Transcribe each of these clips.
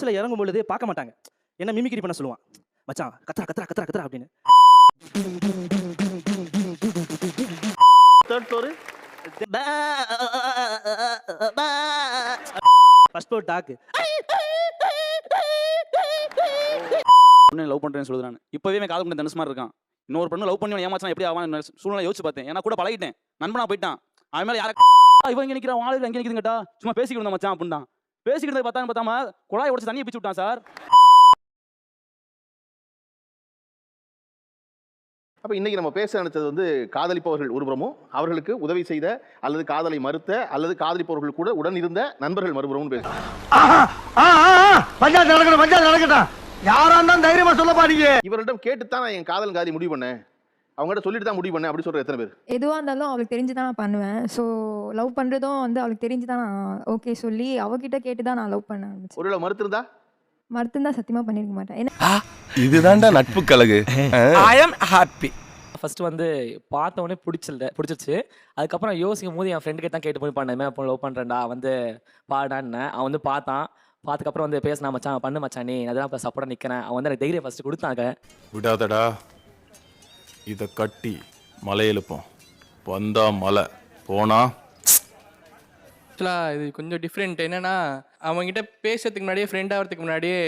சில இறங்கும் பொழுது பார்க்க மாட்டாங்க. என்ன மிமிக்ரி பண்ண சொல்லுவான். மச்சான் கத்துறா கத்துறா கத்துறா கத்துறா அப்படின்னு. Third floor first floor talk. பொண்ணு லவ் பண்றேன்னு சொல்லுது. நான் இப்பவே காதல் பண்ண தனுஷ் மாதிரி இருக்கான். இன்னொரு பொண்ணு லவ் பண்ணி ஏமாச்சா எப்படி ஆவான் சூழ்நிலை யோசிச்சு பார்த்தேன். ஏன்னா கூட பழகிட்டேன், நண்பனா போயிட்டான். அவன் மேல யார இவன் இங்க நிக்கிறான், ஆளு அங்க நிக்குதுன்னு கேட்டா சும்மா பேசிக்கிட்டு இருந்தா மச்சான் அப்படின்டான். பேசிக்கிட்டு பார்த்தாம குழாய் உடைச்சு தண்ணியை பிச்சு விட்டான் சார். அப்ப இன்னைக்கு நம்ம பேச நினைச்சது வந்து காதலிப்பவர்கள் ஒருபுறமும், அவர்களுக்கு உதவி செய்த அல்லது காதலை மறுத்த அல்லது காதலிப்பவர்கள் கூட உடன் இருந்த நண்பர்கள் மறுபுறமும் பேசுறோம். பஞ்சாயத்து நடக்கட்டும். யாரா இருந்தாலும் தைரியமா சொல்ல பாருங்க. இவரிடம் கேட்டுத்தான் நான் என் காதல் காதி முடிவு பண்ணேன், அவங்ககிட்ட சொல்லிட்டு தான் முடிவு பண்ணேன் அப்படி சொல்ற எத்தனை பேர்? எதுவாக இருந்தாலும் அவளுக்கு தெரிஞ்சு தான் நான் பண்ணுவேன். ஸோ லவ் பண்ணுறதும் வந்து அவளுக்கு தெரிஞ்சு தான் நான் ஓகே சொல்லி அவகிட்ட கேட்டு தான் நான் லவ் பண்ண ஆரம்பிச்சேன். ஒருவேளை மறுத்திருந்தா மறுத்துந்தான் சத்தியமாக பண்ணியிருக்க மாட்டேன். ஏன்னா இதுதான்டா நட்பு கழகு. ஐ அம் ஹாப்பி. ஃபர்ஸ்ட் வந்து பார்த்த உடனே பிடிச்சிருச்சு. அதுக்கப்புறம் யோசிக்கும் போது என் ஃப்ரெண்டுக்கு தான் கேட்டு போய் பண்ணேன், அப்போ லவ் பண்ணுறேன்டா வந்து பாடான்னு. அவன் வந்து பார்த்துக்கப்புறம் வந்து பேசினா மச்சான் பண்ணு மச்சான் நீ அதான் இப்போ சப்போர்ட்டாக நிற்கிறேன். அவன் வந்து எனக்கு தைரியம் ஃபர்ஸ்ட் கொடுத்தாங்க. விடாதடா, இத கட்டி மலை எழுப்போம். வந்தா மலை, போனா ஆக்சுவலாக இது கொஞ்சம் டிஃப்ரெண்ட். என்னன்னா அவங்ககிட்ட பேசுறதுக்கு முன்னாடியே ஃப்ரெண்ட் ஆகிறதுக்கு முன்னாடியே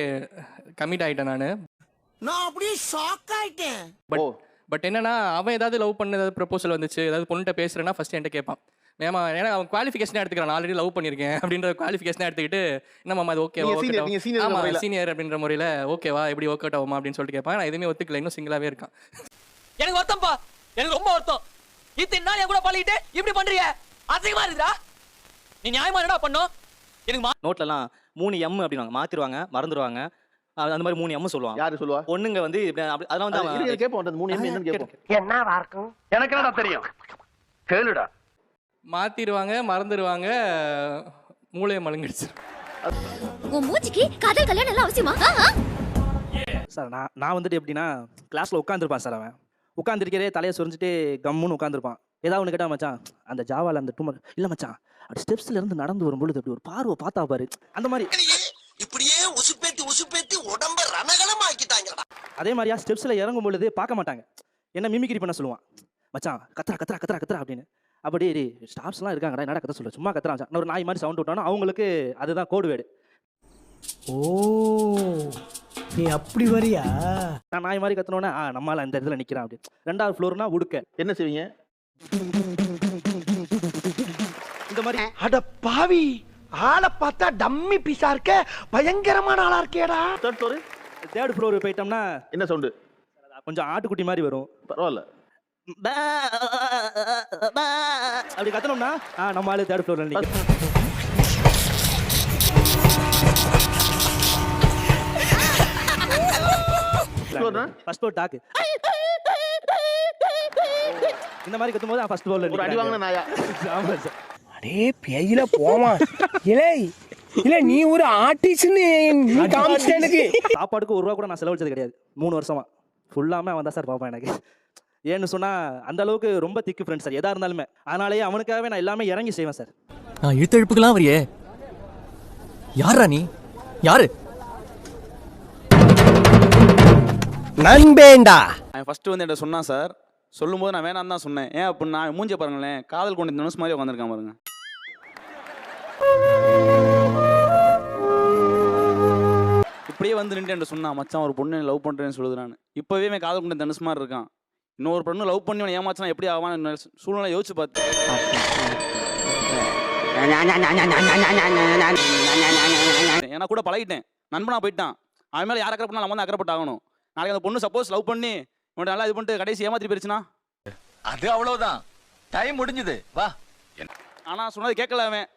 கமிட் ஆகிட்டேன் நான் அப்படியே ஷாக் ஆகிட்டேன். பட் என்னன்னா அவன் ஏதாவது லவ் பண்ண ஏதாவது ப்ரப்போசல் வந்துச்சு, ஏதாவது பொண்ணுகிட்ட பேசுறேன்னா ஃபர்ஸ்ட் என்கிட்ட கேட்பான். ஏமா ஏன்னா அவன் குவாலிஃபிகேஷனாக எடுத்துக்கிறான், ஆல்ரெடி லவ் பண்ணியிருக்கேன் அப்படின்ற குவாலிஃபிகேஷனாக எடுத்துக்கிட்டு என்னம்மா அது ஓகேவா, ஆமாம் சீனியர் அப்படின்ற முறையில் ஓகேவா எப்படி ஒர்க் அவுட் ஆகுமா அப்படின்னு சொல்லிட்டு கேட்பான். நான் எதுவுமே ஒத்துக்கல, இன்னும் சிங்கிளாகவே இருக்கான். எனக்கு வருத்தம்ப்பா, எனக்கு ரொம்ப வருத்தம். இத்தனை நாள் என் கூட பழகிட்டு இப்படி பண்றீங்க, அசிங்கமா இருக்குடா. நீ நியாயமா என்னடா பண்ணோம்? எனக்கு நோட்லலாம் 3 M அப்படிவாங்க, மாத்திடுவாங்க மறந்துடுவாங்க. அந்த மாதிரி 3 M சொல்லுவாங்க. யாரு சொல்லுவா? பொண்ணுங்க வந்து அதெல்லாம் வந்து கேட்போம். 3 M என்னன்னு கேட்போம். என்னவா இருக்கும் எனக்கு என்னடா தெரியும், கேளுடா. மாத்திடுவாங்க, மறந்துடுவாங்க, மூளையை மழுங்கிடுச்சு. உன் மூஞ்சிக்கு காதல் கல்யாணம் எல்லாம் அவசியமா? சார் நான் வந்துட்டு எப்படின்னா கிளாஸில் உட்காந்துருப்பான் சார். அவன் உட்காந்துருக்கிறே தலையை சொரிஞ்சிட்டு கம்முன்னு உட்காந்துருப்பான். ஏதாவது ஒன்று கேட்டால் மச்சான் அந்த ஜாவால் அந்த டூமர் இல்லை மச்சான் அப்படி ஸ்டெப்ஸ்ல இருந்து நடந்து வரும்பொழுது அப்படி ஒரு பார்வை பார்த்தா பாரு, அந்த மாதிரி இப்படியே உசுப்பேத்தி உடம்ப ரணகலம் ஆக்கிட்டாங்கடா. அதே மாதிரியா ஸ்டெப்ஸ்ல இறங்கும் பொழுது பார்க்க மாட்டாங்க. என்ன மிமிக்ரி பண்ண சொல்லுவான். மச்சான் கத்துறா கத்துறா கத்துறா கத்துறா அப்படின்னு. அப்படி ஸ்டாஃப்ஸ்லாம் இருக்காங்கடா என்னடா கத்த சொல்ல, சும்மா கத்துறா மச்சான். ஒரு நாய் மாதிரி சவுண்ட் விட்டானோ அவங்களுக்கு அதுதான் கோடு வேடு. ஓ நீ அப்படி வரியா? நான் நாய் மாதிரி கத்துனோன்னே நம்மளால இந்த இடத்துல நிற்கிறான் அப்படி. 2வது ஃப்ளோர்னா உடுக்க என்ன செய்வீங்க? இந்த மாதிரி. அட பாவி, ஆளை பார்த்தா டம்மி பீஸா இருக்க, பயங்கரமான ஆளா இருக்கேடா. தேர்ட் ஃப்ளோர் 3rd ஃப்ளோர் போயிட்டோம்னா என்ன சவுண்டு? கொஞ்சம் ஆட்டுக்குட்டி மாதிரி வரும். பரவாயில்ல. அப்படி கத்தனோம்னா நம்ம ஆளு 3rd ஃப்ளோர்ல நிற்கிறோம். First floor talk. இந்த மாதிரி கத்தும்போது ஃபர்ஸ்ட் ஃப்ளோர்ல ஒரு அடி வாங்கின நாயா? ஆமா சார். அடே பேயில போமா இல்ல நீ ஒரு ஆர்டிஸ்ட்னு நீ காமிச்சிட்ட எனக்கு. சாப்பாடுக்கு 1 ரூபா கூட நான் செலவழிச்சது கிடையாது 3 வருஷமா. ஃபுல்லாமே அவன் தான் சார் பார்ப்பான் எனக்கு. ஏன்னு சொன்னா அந்த அளவுக்கு ரொம்ப திக்கு ஃப்ரெண்ட் சார் எதா இருந்தாலுமே. அதனாலேயே அவனுக்காகவே நான் எல்லாமே இறங்கி செய்வேன் சார். நான் இழுத்தெழுப்புக்கலாம் வரியே. யாரா நீ? யாரு? நண்பேண்டா. அவன் ஃபர்ஸ்ட் வந்து என்கிட்ட சொன்னான் சார். சொல்லும்போது நான் வேணாம் தான் சொன்னேன். ஏன் அப்படின்னா மூஞ்ச பாருங்களேன், காதல் கொண்டு தனுஷ் மாதிரி உட்காந்துருக்கான் பாருங்க. இப்படியே வந்து நின்று என்கிட்ட சொன்னான் மச்சான் ஒரு பொண்ணு லவ் பண்ணுறேன்னு சொல்லுது. நான் இப்போவே காதல் கொண்டு தனுஷ் மாதிரி இருக்கான். இன்னொரு பொண்ணு லவ் பண்ணி ஏமாச்சா எப்படி ஆவான்னு சூழ்நிலை யோசிச்சு பார்த்தேன். ஏன்னா கூட பழகிட்டேன், நண்பனா போயிட்டான். அவன் மேலே யார் அக்கறை நம்ம வந்து அக்கறைப்பட்டு ஆகணும். நாளைக்கு அந்த பொண்ணு சப்போஸ் லவ் பண்ணி இவன்ட்ட நல்லா இது பண்ணிட்டு கடைசி ஏமாத்திரி போயிருச்சுன்னா அது அவ்வளவுதான், டைம் முடிஞ்சது வா. ஆனால் சொன்னது கேட்கல அவன்.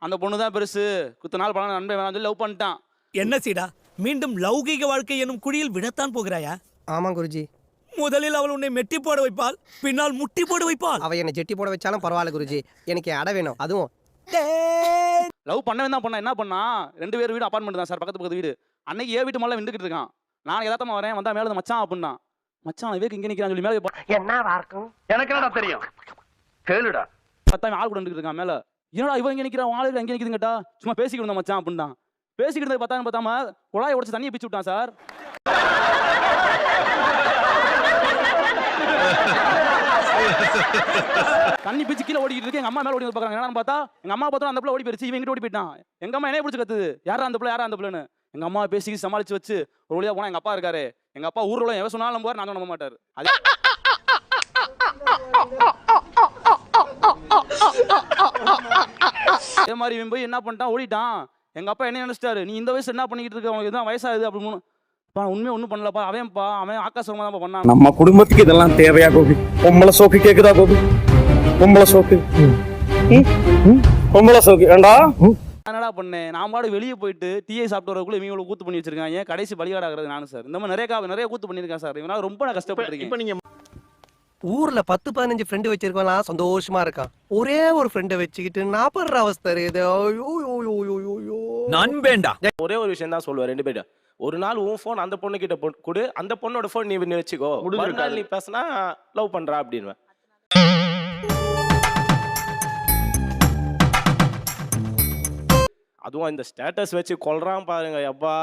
அந்த பொண்ணு தான் பெருசு, குத்த நாள் பழம் நண்பன் வேணாம் சொல்லி லவ் பண்ணிட்டான். என்ன சீடா, மீண்டும் லௌகிக வாழ்க்கை எனும் குழியில் விடத்தான் போகிறாயா? ஆமா குருஜி. முதலில் அவள் உன்னை மெட்டி போட வைப்பாள், பின்னால் முட்டி போட வைப்பாள். அவ என்னை ஜெட்டி போட வச்சாலும் பரவாயில்ல குருஜி, எனக்கு அடை வேணும். அதுவும் லவ் பண்ணவே தான் பண்ணா. என்ன பண்ணா, 2 பேர் வீடு அப்பார்ட்மெண்ட் தான் சார், பக்கத்து வீடு. அன்னைக்கு வீட்டு மேலே விண்டுக்கிட்டு இருக்கான். நான் எதாத்தமா வரேன், வந்தா மேலே மச்சான் அப்படின்னா. மச்சான் வேக்கு இங்கே நிற்கிறான் சொல்லி மேலே என்னவா இருக்கும் எனக்கு என்னடா தெரியும், கேளுடா. பத்தாம் ஆள் கூட இருக்கான் மேலே. என்னடா இவன் இங்கே நிற்கிறான், ஆளு அங்கே நிற்குதுன்னு கேட்டா சும்மா பேசிக்கிட்டு இருந்தா மச்சான் அப்படின்னா. பேசிக்கிட்டு பார்த்தாம குழாயை உடைச்சு தண்ணியை பிச்சு விட்டான் சார். தண்ணி பிச்சு கீழே ஓடிக்கிட்டு இருக்கு. எங்க அம்மா மேல ஓடி பார்க்கறாங்க. என்னன்னு பார்த்தா எங்க அம்மா பார்த்தா அந்த பிள்ளை ஓடி போயிருச்சு. இவங்க ஓடி போயிட்டான். எங்க அம்மா என்ன பிடிச்சு கத்துது, யாரா அந்த பிள்ளைன்னு. எங்க அம்மா பேசி சமாளிச்சு வச்சு ஒரு வழியா போனா எங்க அப்பா இருக்காரு. எங்க அப்பா ஊர்ல எவன் சொன்னாலும் நம்புவார், நான் நம்ப மாட்டாரு. அதே மாதிரி இவன் போய் என்ன பண்ணிட்டான், ஓடிட்டான். எங்க அப்பா என்ன நினைச்சிட்டாரு, நீ இந்த வயசு என்ன பண்ணிக்கிட்டு இருக்க, உனக்கு இதான் வயசாகுது அப்படின்னு. உண்மையை ஒன்றும் பண்ணலப்பா. அவன் ஆகாசமா தான் பண்ணான். நம்ம குடும்பத்துக்கு இதெல்லாம் தேவையா கோபி? பொம்பளை சோக்கு கேக்குதா கோபி? பொம்பளை சோக்கு பொம்பளை சோக்கு ஏண்டா? என்னடா பண்ணேன், நான் பாடு வெளியே போயிட்டு டீயை சாப்பிட்டு வரக்குள்ள இவங்களை கூத்து பண்ணி வச்சிருக்காங்க. ஏன் கடைசி பலியாடாகிறது நானும் சார். இந்த மாதிரி நிறைய கூத்து பண்ணியிருக்கேன் சார். இவனால ரொம்ப நான் கஷ்டப்பட்டிருக்கேன். இப்போ நீங்க ஊர்ல 10-15 ஃப்ரெண்டு வச்சிருக்கலாம், சந்தோஷமா இருக்கான். ஒரே ஒரு ஃப்ரெண்டை வச்சுக்கிட்டு நான் படுற அவஸ்தை இது. நண்பேண்டா. ஒரே ஒரு விஷயம் தான் சொல்லுவேன் ரெண்டு பேரும். ஒரு நாள் உன் ஃபோன் அந்த பொண்ணு கிட்ட கொடு, அந்த பொண்ணோட ஃபோன் நீ வச்சுக்கோ, மறுநாள் நீ பேசினா லவ் பண்றா அப்படின்னு. அதுவும் இந்த ஸ்டேட்டஸ் வச்சு கொல்றான் பாருங்க. எப்பா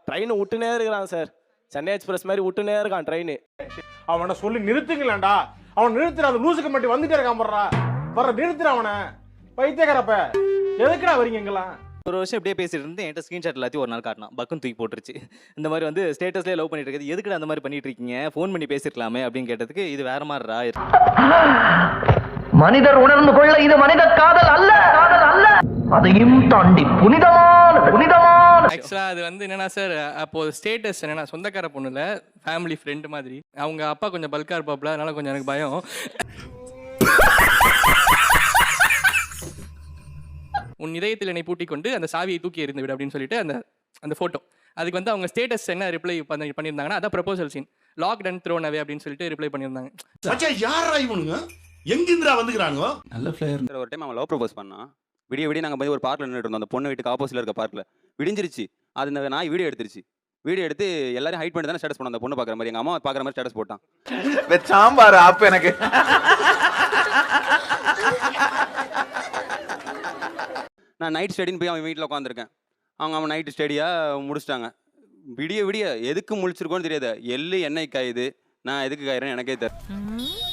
ட்ரெயின் விட்டுனே இருக்கிறான் சார். சென்னை எக்ஸ்பிரஸ் மாதிரி விட்டுனே இருக்கான் ட்ரெயின். அவனை சொல்லி நிறுத்துங்களேன்டா. அவன் நிறுத்துற அந்த லூசுக்கு மட்டும் வந்துட்டே இருக்கான். வர்ற நிறுத்துற அவனை. பைத்தியக்காரப்ப எதுக்குடா வரீங்க எங்கெல்லாம்? ஒரு வருஷம் இப்படியே பேசிட்டு இருந்து என்கிட்ட ஸ்க்ரீன்ஷாட் எல்லாத்தையும் ஒரு நாள் காட்டினான். பக்கம் தூக்கி போட்டுருச்சு. இந்த மாதிரி வந்து ஸ்டேட்டஸ்லேயே லவ் பண்ணிட்டு இருக்குது, எதுக்குடா அந்த மாதிரி பண்ணிட்டு இருக்கீங்க, ஃபோன் பண்ணி பேசிருக்கலாமே அப்படின்னு கேட்டதுக்கு இது வேற மாதிரிடா. மனிதர் உணர்ந்து கொள்ள இது மனித காதல் அல்ல, அதையும் தாண்டி புனிதமான. ஆக்சுவலா அது வந்து என்னன்னா சார், அப்போ ஸ்டேட்டஸ் என்னன்னா சொந்தக்கார பொண்ணுல ஃபேமிலி ஃப்ரெண்ட் மாதிரி. அவங்க அப்பா கொஞ்சம் பல்கா இருப்பாப்ல, அதனால கொஞ்சம் எனக்கு பயம். உன் இதயத்தில் என்னை பூட்டி கொண்டு அந்த சாவியை தூக்கி எறிந்து விடு அப்படின்னு சொல்லிட்டு அந்த போட்டோ. அதுக்கு வந்து அவங்க ஸ்டேட்டஸ் என்ன ரிப்ளை பண்ணியிருந்தாங்கன்னா, அதான் proposal scene, locked and thrown away அப்படின்னு சொல்லிட்டு ரிப்ளை பண்ணியிருந்தாங்க. யாரா இவனுங்க, எங்கிருந்துடா வந்துக்கிறாங்க? நல்ல ஃபிளேயர். ஒரு டைம் அவன் லவ் ப்ரப்போஸ் பண்ணான். விடிய நாங்கள் போய் ஒரு பார்க்கில் நின்றுட்டு இருந்தோம். அந்த பொண்ணு வீட்டுக்கு ஆப்போசிட்ல இருக்க பார்க்கில் விடிஞ்சிருச்சு. அது இந்த நாய் வீடியோ எடுத்துருச்சு. வீடியோ எடுத்து எல்லாரும் ஹைட் பண்ணி தானே ஸ்டேட்டஸ் பண்ணோம். அந்த பொண்ணு பார்க்குற மாதிரி, எங்கள் அம்மா பார்க்குற மாதிரி ஸ்டேட்டஸ் போட்டான். சாம்பார் அப்ப எனக்கு நான் நைட் ஸ்டடின்னு போய் அவன் வீட்டில் உட்காந்துருக்கேன். அவன் நைட்டு ஸ்டடியாக முடிச்சிட்டாங்க. விடிய எதுக்கு முழிச்சிருக்கோன்னு தெரியாது. எள்ளு எண்ணெய் காயுது, நான் எதுக்கு காயிறேன்னு எனக்கே தெரியும்.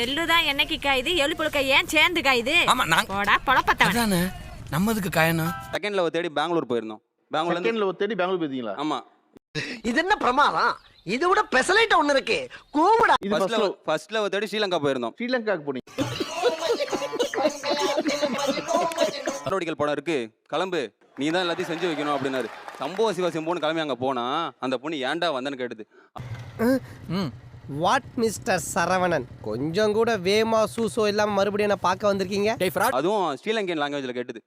எள்ளுதான் என்னைக்கு காயுது, எள்ளு புழுக்க ஏன் சேர்ந்து காயுது? பொழப்பத்தவன் நம்மதுக்கு காயணும். செகண்ட் லவ் தேடி பெங்களூர் போயிருந்தோம். பெங்களூர் போயிருந்தீங்களா? ஆமா. இது என்ன பிரமாதம்? இது விட பெசலைட் ஒண்ணு இருக்கு, கூவுடா. ஃபர்ஸ்ட் லவ் தேடி ஸ்ரீலங்கா போயிருந்தோம். ஸ்ரீலங்காக்கு போனீங்க? நடவடிக்கை படம் இருக்கு, கிளம்பு, நீ தான் எல்லாத்தையும் செஞ்சு வைக்கணும் அப்படின்னாரு. சம்பவ சிவா செம்போன்னு கிளம்பி அங்கே போனா அந்த பொண்ணு ஏன்டா வந்தேன்னு கேட்டுது. வாட் மிஸ்டர் சரவணன், கொஞ்சம் கூட வேமா சூசோ இல்லாம மறுபடியும் என்ன பார்க்க வந்திருக்கீங்க? அதுவும் ஸ்ரீலங்கன் லாங்குவேஜ்ல கேட்டுது.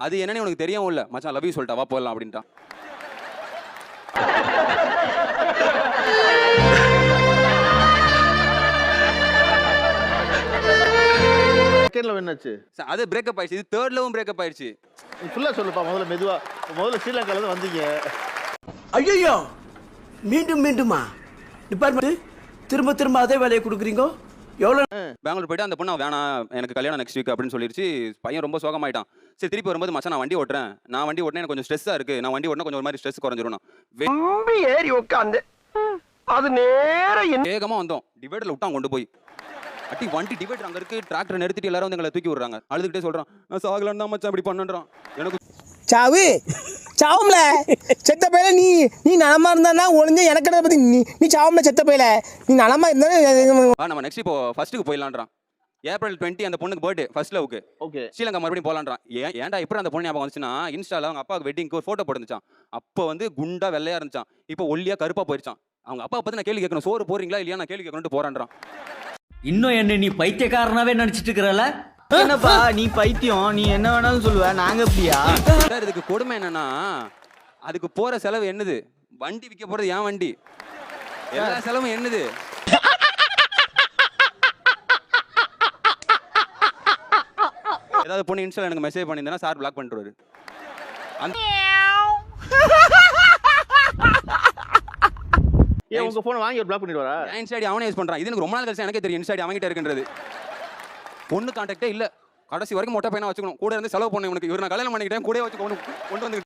அது என்னன்னு உனக்கு தெரியவும் இல்லை. மச்சான் லவ் யூ சொல்லிட்டா, வா போகலாம் அப்படின்ட்டான். செகண்ட் லவ் என்னாச்சு? அது பிரேக்கப் ஆயிடுச்சு. இது தேர்ட் லவும் பிரேக்கப் ஆயிடுச்சு. ஃபுல்லா சொல்லுப்பா. முதல்ல ஸ்ரீலங்கால இருந்து வந்தீங்க. ஐயோ, மீண்டுமா டிபார்ட்மெண்ட் திரும்ப அதே வேலையை கொடுக்குறீங்க? எவ்வளோ? பெங்களூர் போயிட்டு அந்த பொண்ணு வேணாம், எனக்கு கல்யாணம் நெக்ஸ்ட் வீக் அப்படின்னு சொல்லிருச்சு. பையன் ரொம்ப சோகமாயிட்டான். சரி திருப்பி வரும்போது, மச்சான் நான் வண்டி ஓட்டுறேன், எனக்கு கொஞ்சம் ஸ்ட்ரெஸ்ஸா இருக்கு, நான் வண்டி ஓட்டினா கொஞ்சம் ஒரு மாதிரி ஸ்ட்ரெஸ் குறைஞ்சிரும். ஏறி உட்காந்து அது நேரம் வேகமா வந்தோம். டிவைடர்ல விட்டான் கொண்டு போய். வண்டி டிவைடர் அங்க இருக்கு, டிராக்டர் நிறுத்திட்டு எல்லாரும் வந்து எங்களை தூக்கி விடுறாங்க. அழுதுகிட்டே சொல்றான், நான் சாகலன்னு தான் மச்சான் இப்படி பண்ணுன்றான். எனக்கு சாவும்ல செத்த பையில நீ நலமா இருந்தா ஒளிஞ்ச எனக்கு பத்தி நீ சாவும்ல செத்த பையில நீ நலமா இருந்தா. நம்ம நெக்ஸ்ட் இப்போ ஃபர்ஸ்ட்டுக்கு போயிடலான்றான். ஏப்ரல் 20 அந்த பொண்ணுக்கு பர்த்டே, ஃபர்ஸ்ட் லவ்க்கு. ஓகே, ஸ்ரீலங்கா மறுபடியும் போலான்றான். ஏன்டா இப்போ அந்த பொண்ணு ஞாபகம் வந்துச்சுன்னா, இன்ஸ்டால அவங்க அப்பாவுக்கு வெட்டிங்க்கு ஒரு போட்டோ போட்டுருந்துச்சான். அப்போ வந்து குண்டா வெள்ளையா இருந்துச்சான். இப்போ ஒல்லியா கருப்பா போயிருச்சான். அவங்க அப்பா பத்தி நான் கேள்வி கேட்கணும், சோறு போறீங்களா இல்லையா, நான் கேள்வி கேட்கணும்னு போறான்றான். இன்னும் என்ன நீ பைத்தியக்காரனாவே நினைச்சிட்டு இருக்கிறல? என்னப்பா நீ பைத்தியம், நீ என்ன வேணாலும் சொல்லுவ, நாங்க அப்படியா? சார் இதுக்கு கொடுமை என்னன்னா, அதுக்கு போற செலவு என்னது? வண்டி விற்க போறது ஏன் வண்டி, எல்லா செலவும் என்னது? ஏதாவது பொண்ணு இன்ஸ்டால எனக்கு மெசேஜ் பண்ணியிருந்தேன்னா சார் பிளாக் பண்ணிடுவாரு. ஏன் உங்க போன் வாங்கி பிளாக் பண்ணிடுவாரா? இன்ஸ்டா ஐடி அவனே யூஸ் பண்றான். இது எனக்கு ரொம்ப நாள் கழிச்சு எனக்கே தெரியும் இன்ஸ்டா ஐடி அவன்கிட்ட இருக்குன்றது. பொண்ணு கான்டாக்டே இல்ல, கடைசி வரைக்கும் மொட்டை பையனா வச்சுக்கணும். கூட இருந்து செலவு பண்ண இவனுக்கு. இவர் நான் கல்யாணம் பண்ணிக்கிட்டேன் கூட வச்சு கொண்டு வந்து